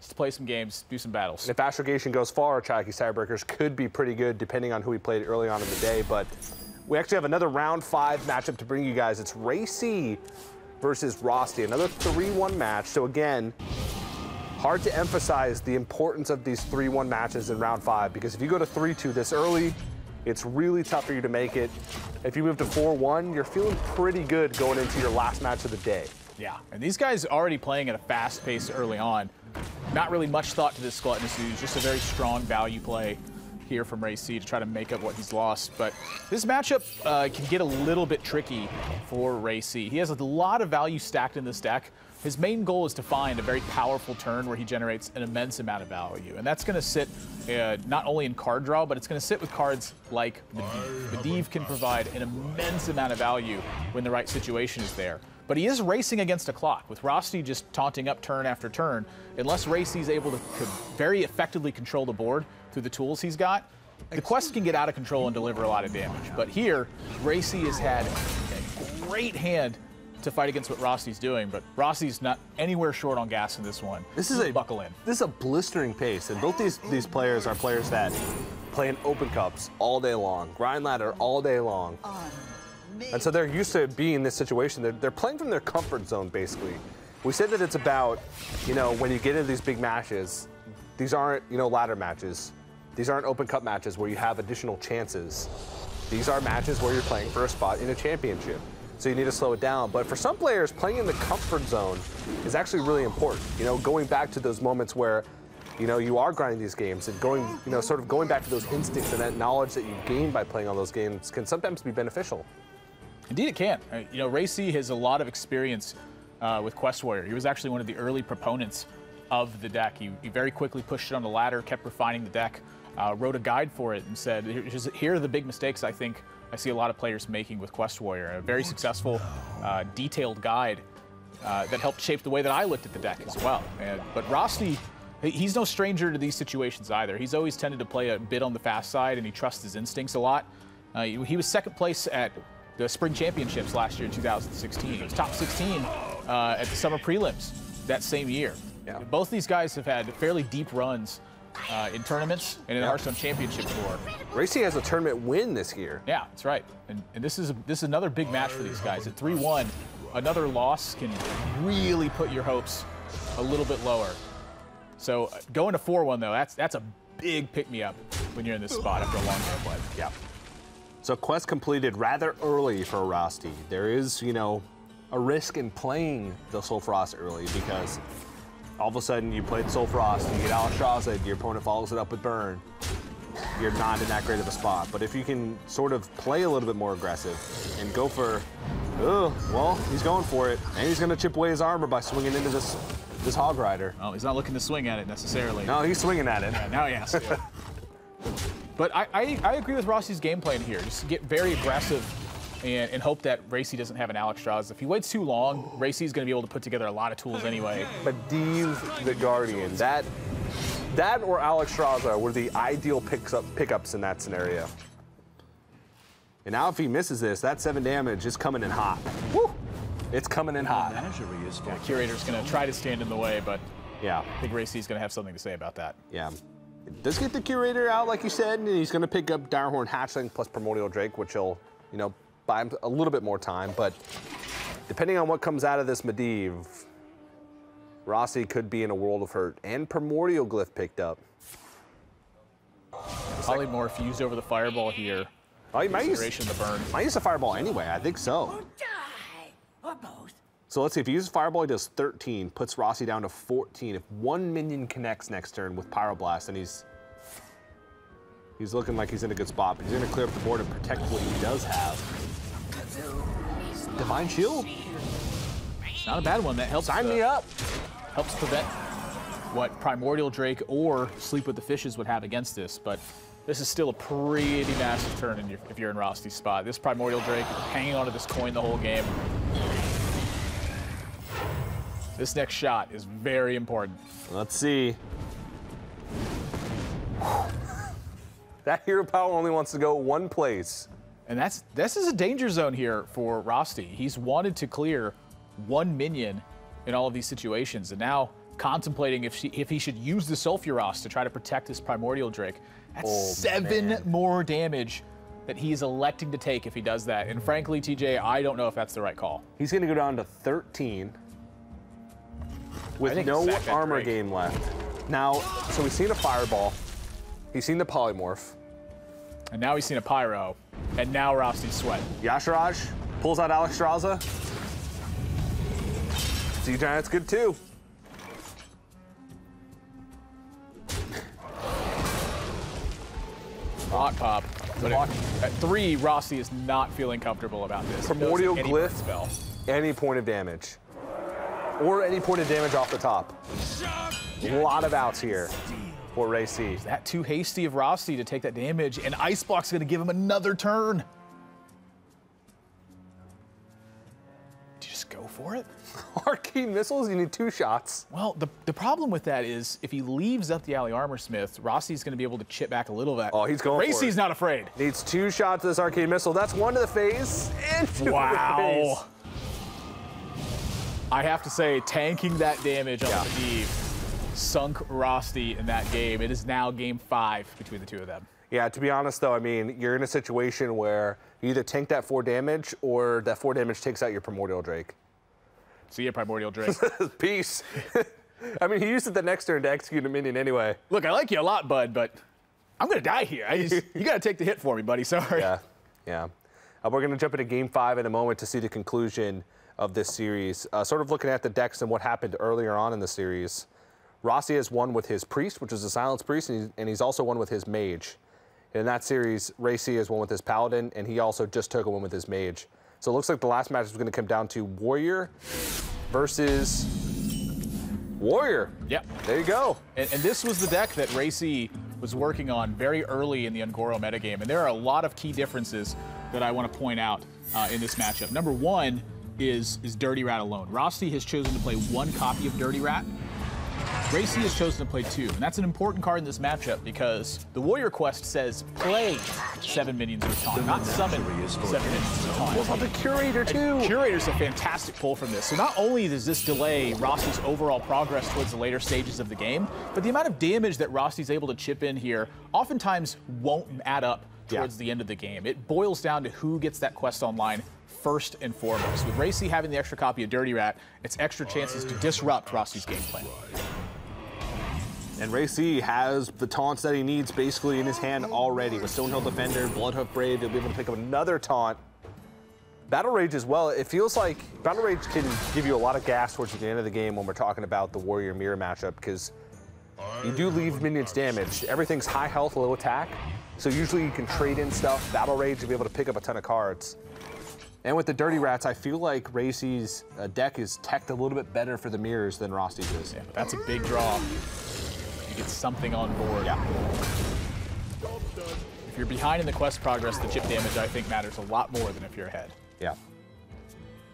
just to play some games, do some battles. And if Astrogation goes far, Chaki's tiebreakers could be pretty good depending on who he played early on in the day. But we actually have another round 5 matchup to bring you guys. It's RayC versus Rosty, another 3-1 match. So again, hard to emphasize the importance of these 3-1 matches in round 5, because if you go to 3-2 this early, it's really tough for you to make it. If you move to 4-1, you're feeling pretty good going into your last match of the day. Yeah, and these guys already playing at a fast pace early on. Not really much thought to this gluttonous ooze, just a very strong value play here from RayC to try to make up what he's lost. But this matchup can get a little bit tricky for RayC. He has a lot of value stacked in this deck. His main goal is to find a very powerful turn where he generates an immense amount of value. And that's going to sit not only in card draw, but it's going to sit with cards like Medivh. Medivh can provide an immense amount of value when the right situation is there. But he is racing against a clock, with Rosty just taunting up turn after turn. Unless RayC is able to very effectively control the board through the tools he's got, the quest can get out of control and deliver a lot of damage. But here, RayC has had a great hand to fight against what Rosty's doing, but Rosty's not anywhere short on gas in this one. This is buckle in. This is a blistering pace, and both these players are players that play in open cups all day long, grind ladder all day long. And so they're used to being in this situation. They're playing from their comfort zone, basically. We said that it's about, when you get into these big matches, these aren't, ladder matches. These aren't open cup matches where you have additional chances. These are matches where you're playing for a spot in a championship. So you need to slow it down. But for some players, playing in the comfort zone is actually really important. Going back to those moments where, you are grinding these games and sort of going back to those instincts and that knowledge that you gain by playing on those games can sometimes be beneficial. Indeed it can. RayC has a lot of experience with Quest Warrior. He was actually one of the early proponents of the deck. He very quickly pushed it on the ladder, kept refining the deck, wrote a guide for it and said, here are the big mistakes I think I see a lot of players making with Quest Warrior. A very successful, detailed guide that helped shape the way that I looked at the deck as well. But Rosty, he's no stranger to these situations either. He's always tended to play a bit on the fast side, and he trusts his instincts a lot. He was second place at the Spring Championships last year in 2016. He was top 16 at the Summer Prelims that same year. Yeah. Both these guys have had fairly deep runs in tournaments and in the Hearthstone Championship Tour. RayC has a tournament win this year. Yeah, that's right. And this is another big match for these guys. At 3-1, another loss can really put your hopes a little bit lower. So going to 4-1 though, that's a big pick-me-up when you're in this spot after a long game play. Yeah. So quest completed rather early for Rosty. There is, a risk in playing the Soul Frost early, because all of a sudden you play the Soul Frost, you get Alexstrasza, your opponent follows it up with Burn. You're not in that great of a spot. But if you can sort of play a little bit more aggressive and go for, well, he's going for it, and he's going to chip away his armor by swinging into this Hog Rider. Oh, he's not looking to swing at it necessarily. No, he's swinging at it. Yeah, now he has to. But I agree with Rosty's game plan here. Just get very aggressive and hope that RayC doesn't have an Alexstrasza. If he waits too long, RayC is going to be able to put together a lot of tools anyway. Medivh the Guardian, that or Alexstrasza were the ideal pickups in that scenario. And now if he misses this, that 7 damage is coming in hot. Woo! It's coming in hot. Yeah, Curator's going to try to stand in the way, but yeah, I think RayC is going to have something to say about that. Yeah. Does get the Curator out, like you said, and he's going to pick up Direhorn Hatchling plus Primordial Drake, which will, buy him a little bit more time. But depending on what comes out of this Medivh, Rosty could be in a world of hurt. And Primordial Glyph picked up. Polymorph used over the Fireball here. Oh, he might use the burn. Might use a Fireball anyway. I think so. So let's see. If he uses Fireball, he does 13, puts Rosty down to 14. If one minion connects next turn with Pyroblast, then he's looking like he's in a good spot. But he's going to clear up the board and protect what he does have. Divine Shield. It's not a bad one. That helps. Sign me up. Helps prevent what Primordial Drake or Sleep with the Fishes would have against this. But this is still a pretty massive turn if you're in Rosty's spot. This Primordial Drake hanging onto this coin the whole game. This next shot is very important. Let's see. That hero power only wants to go one place. And this is a danger zone here for Rosty. He's wanted to clear one minion in all of these situations, and now contemplating if he should use the Sulfuros to try to protect his Primordial Drake. That's 7 more damage that he's electing to take if he does that. And frankly, TJ, I don't know if that's the right call. He's going to go down to 13 with no armor game left. Now, so we've seen a Fireball. He's seen the Polymorph. And now he's seen a Pyro. And now Rosty's sweating. Yasharaj pulls out Alexstrasza. Sea Giant's good too. Rock Pop. But at 3, Rosty is not feeling comfortable about this. Primordial Glyph, any point of damage. Or any point of damage off the top. A lot of outs here for RayC. Is that too hasty of Rosty to take that damage? And Ice Block's going to give him another turn. Do you just go for it? Arcane Missiles, you need 2 shots. Well, the problem with that is if he leaves up the Alley Armorsmith, Rosty's going to be able to chip back a little bit. Oh, he's going for it. RayC's not afraid. Needs 2 shots of this Arcane Missile. That's 1 to the face and 2 to the face. I have to say, tanking that damage on the Eve sunk Rosty in that game. It is now game 5 between the 2 of them. Yeah, to be honest, though, I mean, you're in a situation where you either tank that 4 damage or that 4 damage takes out your Primordial Drake. See ya, Primordial Drake. Peace. I mean, he used it the next turn to execute a minion anyway. Look, I like you a lot, bud, but I'm going to die here. You got to take the hit for me, buddy. Sorry. Yeah. We're going to jump into game 5 in a moment to see the conclusion of this series. Sort of looking at the decks and what happened earlier on in the series. Rosty has won with his Priest, which is a Silence Priest, and he's also won with his Mage. In that series, RayC has won with his Paladin, and he also just took a win with his Mage. So it looks like the last match is going to come down to Warrior versus Warrior. Yep. There you go. And this was the deck that RayC was working on very early in the Ungoro metagame. And there are a lot of key differences that I want to point out in this matchup. Number 1 is Dirty Rat alone. Rosty has chosen to play 1 copy of Dirty Rat. RayC has chosen to play 2, and that's an important card in this matchup because the Warrior quest says play 7 minions with taunt, not summon 7 minions with taunt. What about the Curator too? Curator's a fantastic pull from this. So not only does this delay Rosty's overall progress towards the later stages of the game, but the amount of damage that Rosty's able to chip in here oftentimes won't add up towards the end of the game. It boils down to who gets that quest online first and foremost. With RayC having the extra copy of Dirty Rat, it's extra chances to disrupt Rosty's gameplay. And RayC has the taunts that he needs basically in his hand already. With Stonehill Defender, Bloodhoof Brave, he'll be able to pick up another taunt. Battle Rage as well. It feels like Battle Rage can give you a lot of gas towards the end of the game when we're talking about the Warrior Mirror matchup, because you do leave minions damaged. Everything's high health, low attack. So usually you can trade in stuff, Battle Rage, to be able to pick up a ton of cards. And with the Dirty Rats, I feel like RayC's deck is teched a little bit better for the mirrors than Rosty's is. Yeah, but that's a big draw. You get something on board. Yeah. If you're behind in the quest progress, the chip damage, I think, matters a lot more than if you're ahead. Yeah.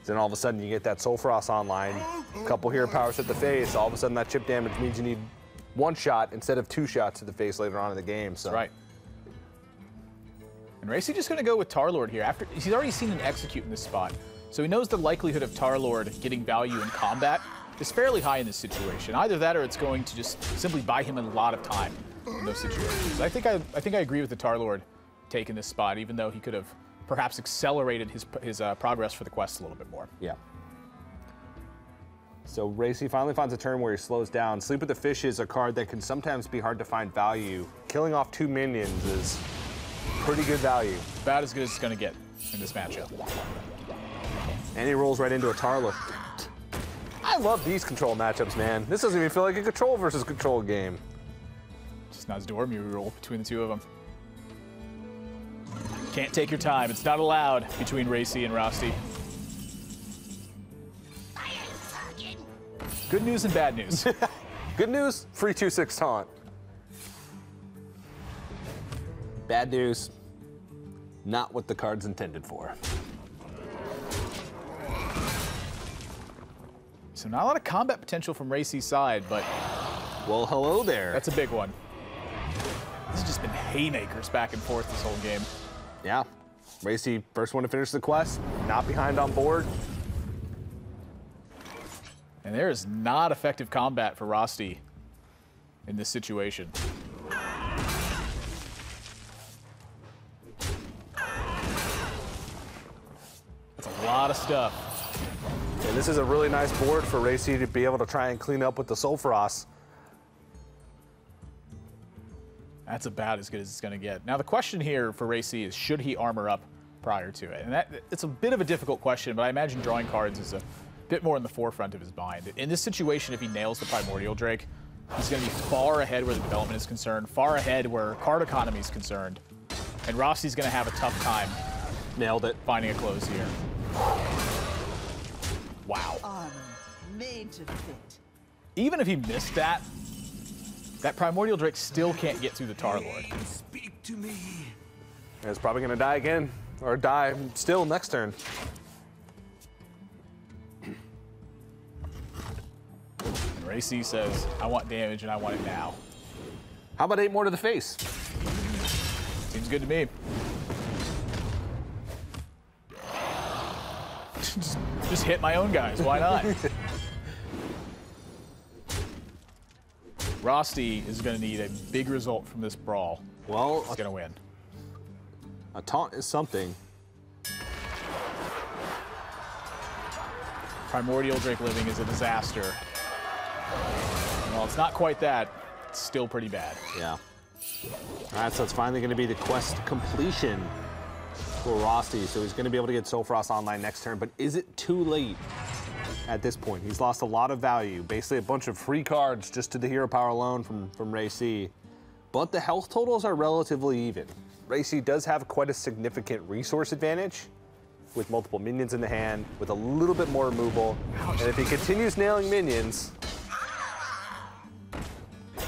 Then all of a sudden you get that Sulfuros online, a couple hero powers at the face, all of a sudden that chip damage means you need 1 shot instead of 2 shots to the face later on in the game. So. That's right. And RayC just going to go with Tarlord here. After he's already seen an execute in this spot, so he knows the likelihood of Tarlord getting value in combat is fairly high in this situation. Either that or it's going to just simply buy him a lot of time in those situations. I think I agree with the Tarlord take in this spot, even though he could have perhaps accelerated his progress for the quest a little bit more. Yeah. So RayC finally finds a turn where he slows down. Sleep with the Fish is a card that can sometimes be hard to find value. Killing off 2 minions is pretty good value. About as good as it's going to get in this matchup. And he rolls right into a Tarlord. I love these control matchups, man. This doesn't even feel like a control versus control game. Just not as Dormu roll between the 2 of them. Can't take your time. It's not allowed between RayC and Rosty. Good news and bad news. Good news, free 2/6 taunt. Bad news, not what the card's intended for. So not a lot of combat potential from RayC's side, but... Well, hello there. That's a big one. This has just been haymakers back and forth this whole game. Yeah. RayC, first one to finish the quest, not behind on board. And there is not effective combat for Rosty in this situation. That's a lot of stuff. And this is a really nice board for RayC to be able to try and clean up with the Soul Frost. That's about as good as it's going to get. Now the question here for RayC is, should he armor up prior to it? And it's a bit of a difficult question, but I imagine drawing cards is a bit more in the forefront of his mind. In this situation, if he nails the Primordial Drake, he's going to be far ahead where the development is concerned, far ahead where card economy is concerned, and Rosty's going to have a tough time Nailed it. finding a close here. Wow. Armor made to fit. Even if he missed that, that Primordial Drake still can't get through the Tar Lord. Speak to me. And it's probably going to die again, or die still next turn. And RayC says, I want damage and I want it now. How about 8 more to the face? Seems good to me. Just hit my own guys, why not? Rosty is going to need a big result from this brawl. Well, He's going to win. a taunt is something. Primordial Drake living is a disaster. Well, it's not quite that. It's still pretty bad. Yeah. All right, so it's finally going to be the quest completion for Rosty. So he's going to be able to get Soul Frost online next turn. But is it too late at this point? He's lost a lot of value. Basically a bunch of free cards just to the hero power alone from RayC. But the health totals are relatively even. RayC does have quite a significant resource advantage with multiple minions in the hand, with a little bit more removal. And if he continues nailing minions,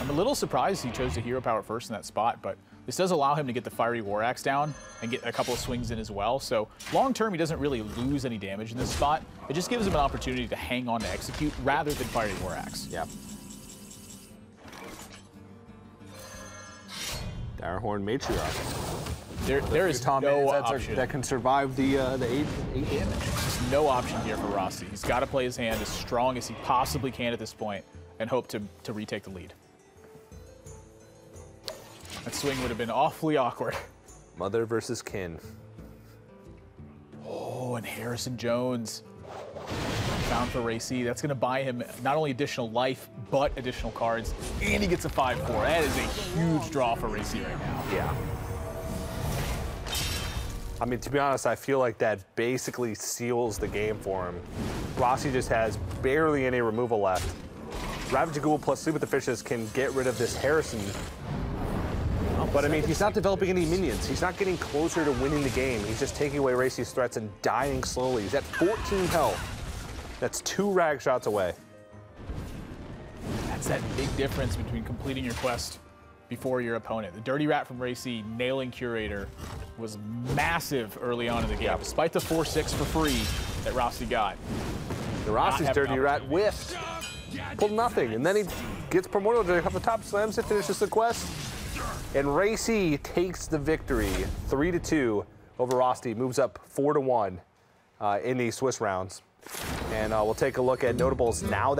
I'm a little surprised he chose the hero power first in that spot, but this does allow him to get the Fiery War Axe down and get a couple of swings in as well. So long term, he doesn't really lose any damage in this spot. It just gives him an opportunity to hang on to execute rather than Fiery War Axe. yeah. Direhorn Matriarch. There is Tom no Mans option. that can survive the 8 damage. There's no option here for Rosty. He's got to play his hand as strong as he possibly can at this point and hope to retake the lead. That swing would have been awfully awkward. Mother versus kin. Oh, and Harrison Jones found for RayC. That's going to buy him not only additional life, but additional cards, and he gets a 5-4. That is a huge draw for RayC right now. Yeah. I mean, to be honest, I feel like that basically seals the game for him. Rosty just has barely any removal left. Ravage Ghoul plus Sleep with the Fishes can get rid of this Harrison. But I mean, he's not developing any minions. He's not getting closer to winning the game. He's just taking away RayC's threats and dying slowly. He's at 14 health. That's 2 rag shots away. That's that big difference between completing your quest before your opponent. The Dirty Rat from RayC nailing Curator was massive early on in the game, despite the 4-6 for free that Rosty got. The Rosty's Dirty Rat whiffed. Pulled nothing, and then he gets Primordial Drake off the top, slams it, finishes the quest. And RayC takes the victory, 3-2 over Rosty, moves up 4-1 in the Swiss rounds. And we'll take a look at notables now that